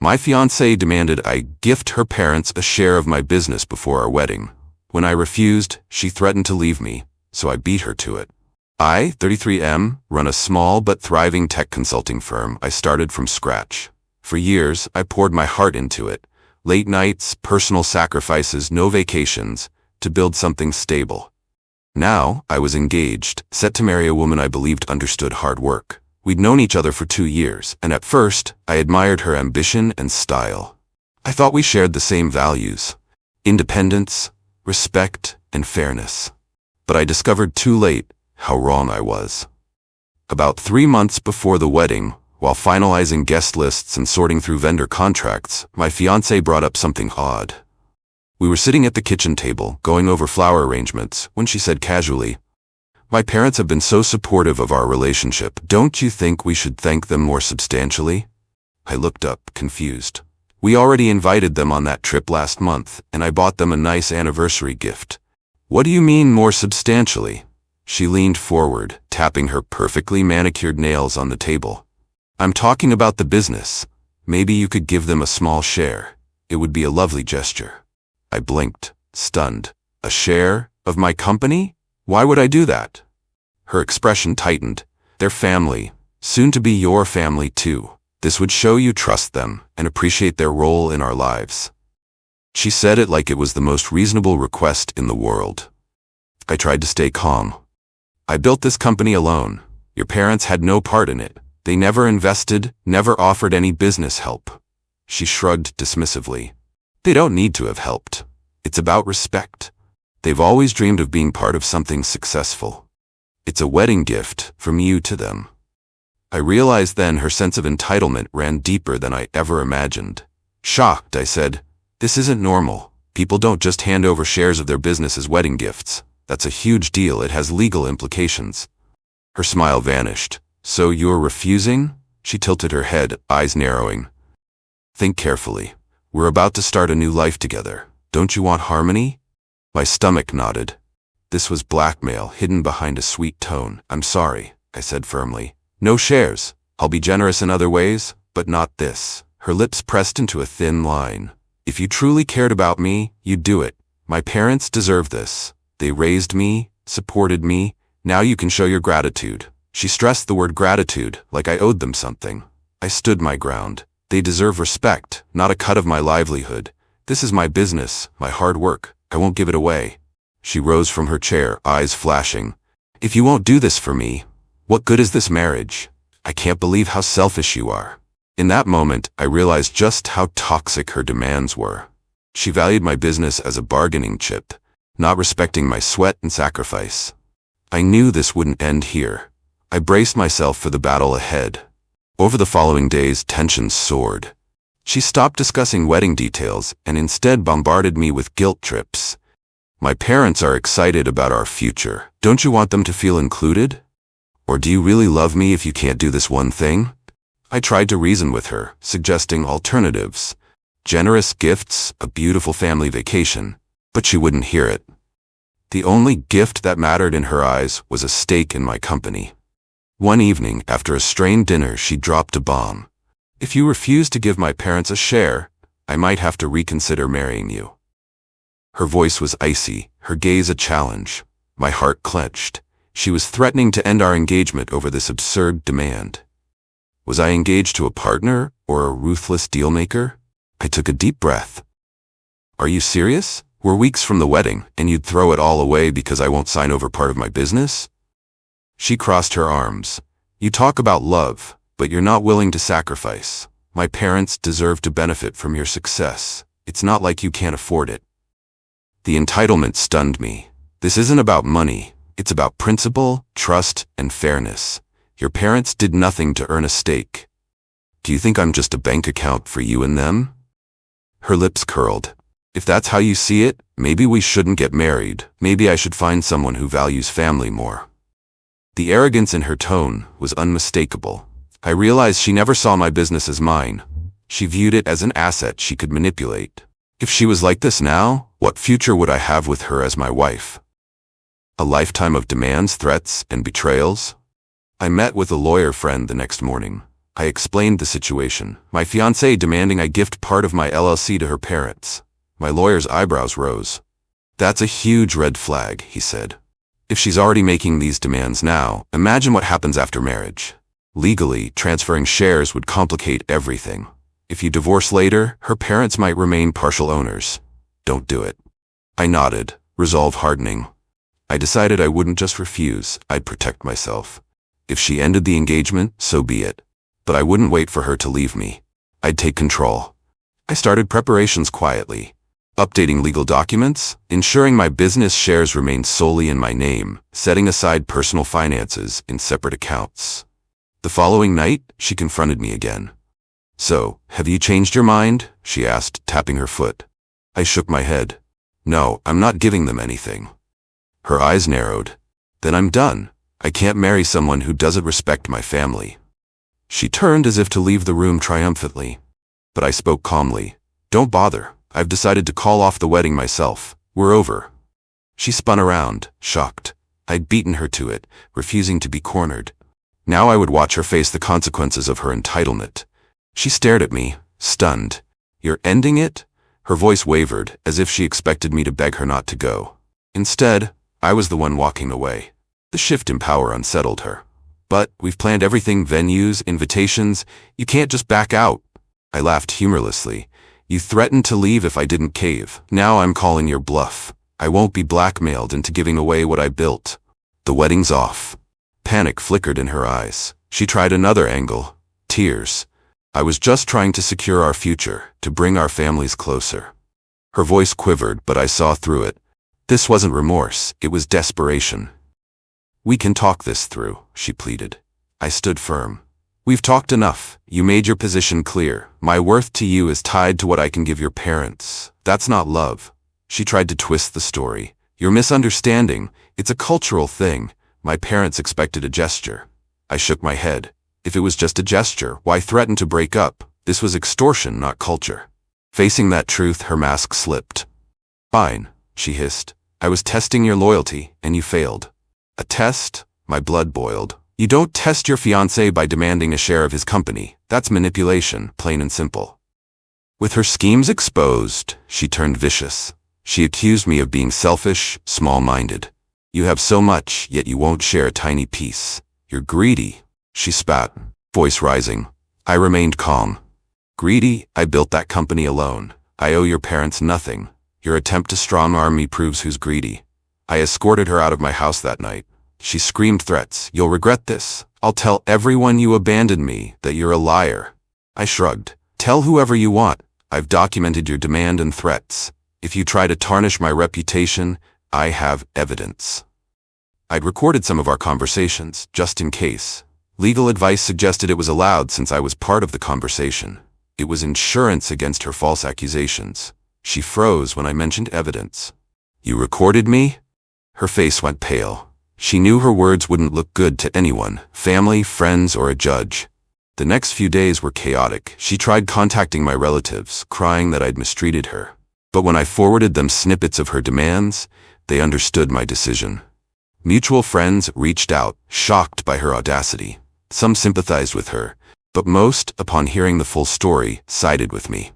My fiancée demanded I gift her parents a share of my business before our wedding. When I refused, she threatened to leave me, so I beat her to it. I, 33M, run a small but thriving tech consulting firm I started from scratch. For years, I poured my heart into it. Late nights, personal sacrifices, no vacations, to build something stable. Now, I was engaged, set to marry a woman I believed understood hard work. We'd known each other for 2 years, and at first, I admired her ambition and style. I thought we shared the same values: independence, respect, and fairness. But I discovered too late how wrong I was. About 3 months before the wedding, while finalizing guest lists and sorting through vendor contracts, my fiancé brought up something odd. We were sitting at the kitchen table, going over flower arrangements, when she said casually, "My parents have been so supportive of our relationship. Don't you think we should thank them more substantially?" I looked up, confused. We already invited them on that trip last month, and I bought them a nice anniversary gift. "What do you mean more substantially?" She leaned forward, tapping her perfectly manicured nails on the table. "I'm talking about the business. Maybe you could give them a small share. It would be a lovely gesture." I blinked, stunned. "A share of my company? Why would I do that?" Her expression tightened. "They're family, soon to be your family too. This would show you trust them and appreciate their role in our lives." She said it like it was the most reasonable request in the world. I tried to stay calm. "I built this company alone. Your parents had no part in it. They never invested, never offered any business help." She shrugged dismissively. "They don't need to have helped. It's about respect. They've always dreamed of being part of something successful. It's a wedding gift from you to them." I realized then her sense of entitlement ran deeper than I ever imagined. Shocked, I said, "This isn't normal. People don't just hand over shares of their business as wedding gifts. That's a huge deal. It has legal implications." Her smile vanished. "So you're refusing?" She tilted her head, eyes narrowing. "Think carefully. We're about to start a new life together. Don't you want harmony?" My stomach nodded. This was blackmail hidden behind a sweet tone. "I'm sorry," I said firmly. "No shares. I'll be generous in other ways, but not this." Her lips pressed into a thin line. "If you truly cared about me, you'd do it. My parents deserve this. They raised me, supported me. Now you can show your gratitude." She stressed the word gratitude, like I owed them something. I stood my ground. "They deserve respect, not a cut of my livelihood. This is my business, my hard work. I won't give it away." She rose from her chair, eyes flashing. "If you won't do this for me, what good is this marriage? I can't believe how selfish you are." In that moment, I realized just how toxic her demands were. She valued my business as a bargaining chip, not respecting my sweat and sacrifice. I knew this wouldn't end here. I braced myself for the battle ahead. Over the following days, tensions soared. She stopped discussing wedding details and instead bombarded me with guilt trips. "My parents are excited about our future. Don't you want them to feel included? Or do you really love me if you can't do this one thing?" I tried to reason with her, suggesting alternatives. Generous gifts, a beautiful family vacation, but she wouldn't hear it. The only gift that mattered in her eyes was a stake in my company. One evening, after a strained dinner, she dropped a bomb. "If you refuse to give my parents a share, I might have to reconsider marrying you." Her voice was icy, her gaze a challenge. My heart clenched. She was threatening to end our engagement over this absurd demand. Was I engaged to a partner or a ruthless dealmaker? I took a deep breath. "Are you serious? We're weeks from the wedding, and you'd throw it all away because I won't sign over part of my business?" She crossed her arms. "You talk about love, but you're not willing to sacrifice. My parents deserve to benefit from your success. It's not like you can't afford it." The entitlement stunned me. This isn't about money. It's about principle, trust, and fairness. Your parents did nothing to earn a stake. Do you think I'm just a bank account for you and them? Her lips curled. "If that's how you see it, maybe we shouldn't get married. Maybe I should find someone who values family more." The arrogance in her tone was unmistakable. I realized she never saw my business as mine. She viewed it as an asset she could manipulate. If she was like this now, what future would I have with her as my wife? A lifetime of demands, threats, and betrayals? I met with a lawyer friend the next morning. I explained the situation. My fiancée demanding I gift part of my LLC to her parents. My lawyer's eyebrows rose. That's a huge red flag, he said. If she's already making these demands now, imagine what happens after marriage. Legally, transferring shares would complicate everything. If you divorce later, her parents might remain partial owners. Don't do it. I nodded, resolve hardening. I decided I wouldn't just refuse, I'd protect myself. If she ended the engagement, so be it. But I wouldn't wait for her to leave me. I'd take control. I started preparations quietly. Updating legal documents, ensuring my business shares remained solely in my name, setting aside personal finances in separate accounts. The following night, she confronted me again. So, have you changed your mind? She asked, tapping her foot. I shook my head. No, I'm not giving them anything. Her eyes narrowed. Then I'm done. I can't marry someone who doesn't respect my family. She turned as if to leave the room triumphantly. But I spoke calmly. Don't bother. I've decided to call off the wedding myself. We're over. She spun around, shocked. I'd beaten her to it, refusing to be cornered. Now I would watch her face the consequences of her entitlement. She stared at me, stunned. You're ending it? Her voice wavered, as if she expected me to beg her not to go. Instead, I was the one walking away. The shift in power unsettled her. But we've planned everything, venues, invitations. You can't just back out. I laughed humorlessly. You threatened to leave if I didn't cave. Now I'm calling your bluff. I won't be blackmailed into giving away what I built. The wedding's off. Panic flickered in her eyes. She tried another angle. Tears. I was just trying to secure our future, to bring our families closer. Her voice quivered, but I saw through it. This wasn't remorse, it was desperation. We can talk this through, she pleaded. I stood firm. We've talked enough. You made your position clear. My worth to you is tied to what I can give your parents. That's not love. She tried to twist the story. You're misunderstanding. It's a cultural thing. My parents expected a gesture. I shook my head. If it was just a gesture, why threaten to break up? This was extortion, not culture. Facing that truth, her mask slipped. Fine, she hissed. I was testing your loyalty, and you failed. A test? My blood boiled. You don't test your fiancé by demanding a share of his company. That's manipulation, plain and simple. With her schemes exposed, she turned vicious. She accused me of being selfish, small-minded. You have so much, yet you won't share a tiny piece. You're greedy. She spat, voice rising. I remained calm. Greedy? I built that company alone. I owe your parents nothing. Your attempt to strong-arm me proves who's greedy. I escorted her out of my house that night. She screamed threats. You'll regret this. I'll tell everyone you abandoned me, that you're a liar. I shrugged. Tell whoever you want. I've documented your demand and threats. If you try to tarnish my reputation, I have evidence. I'd recorded some of our conversations, just in case. Legal advice suggested it was allowed since I was part of the conversation. It was insurance against her false accusations. She froze when I mentioned evidence. You recorded me? Her face went pale. She knew her words wouldn't look good to anyone, family, friends, or a judge. The next few days were chaotic. She tried contacting my relatives, crying that I'd mistreated her. But when I forwarded them snippets of her demands, they understood my decision. Mutual friends reached out, shocked by her audacity. Some sympathized with her, but most, upon hearing the full story, sided with me.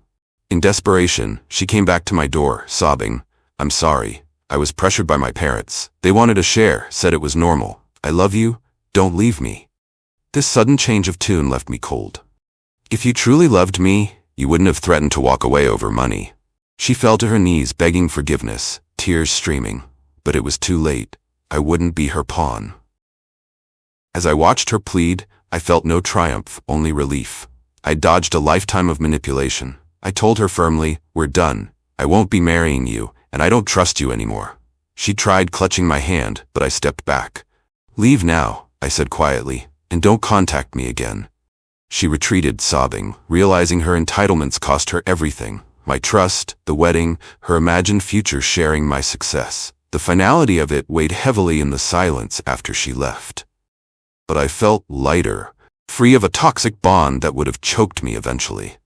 In desperation, she came back to my door, sobbing, I'm sorry. I was pressured by my parents. They wanted a share, said it was normal. I love you. Don't leave me. This sudden change of tune left me cold. If you truly loved me, you wouldn't have threatened to walk away over money. She fell to her knees begging forgiveness, tears streaming. But it was too late. I wouldn't be her pawn. As I watched her plead, I felt no triumph, only relief. I dodged a lifetime of manipulation. I told her firmly, we're done. I won't be marrying you, and I don't trust you anymore. She tried clutching my hand, but I stepped back. Leave now, I said quietly, and don't contact me again. She retreated, sobbing, realizing her entitlements cost her everything. My trust, the wedding, her imagined future sharing my success. The finality of it weighed heavily in the silence after she left. But I felt lighter, free of a toxic bond that would have choked me eventually.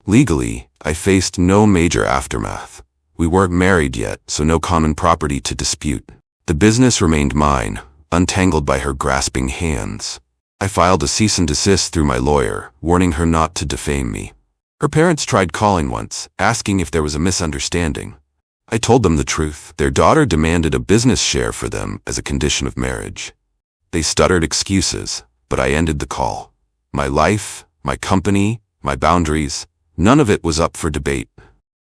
Legally, I faced no major aftermath. We weren't married yet, so no common property to dispute. The business remained mine, untangled by her grasping hands. I filed a cease and desist through my lawyer, warning her not to defame me. Her parents tried calling once, asking if there was a misunderstanding. I told them the truth. Their daughter demanded a business share for them as a condition of marriage. They stuttered excuses, but I ended the call. My life, my company, my boundaries, none of it was up for debate.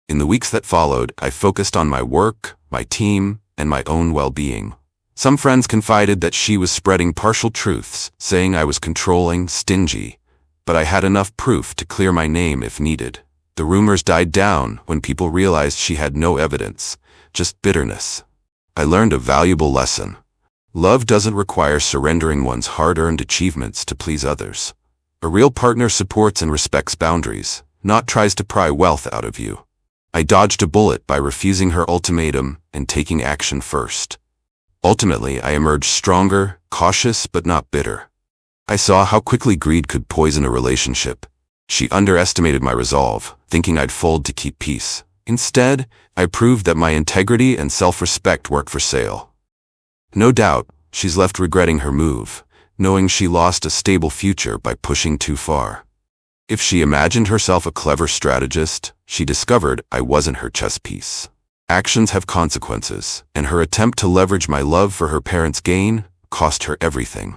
In the weeks that followed, I focused on my work, my team, and my own well-being. Some friends confided that she was spreading partial truths, saying I was controlling, stingy, but I had enough proof to clear my name if needed. The rumors died down when people realized she had no evidence, just bitterness. I learned a valuable lesson. Love doesn't require surrendering one's hard-earned achievements to please others. A real partner supports and respects boundaries, not tries to pry wealth out of you. I dodged a bullet by refusing her ultimatum and taking action first. Ultimately, I emerged stronger, cautious, but not bitter. I saw how quickly greed could poison a relationship. She underestimated my resolve, thinking I'd fold to keep peace. Instead, I proved that my integrity and self-respect weren't for sale. No doubt, she's left regretting her move, knowing she lost a stable future by pushing too far. If she imagined herself a clever strategist, she discovered I wasn't her chess piece. Actions have consequences, and her attempt to leverage my love for her parents' gain cost her everything.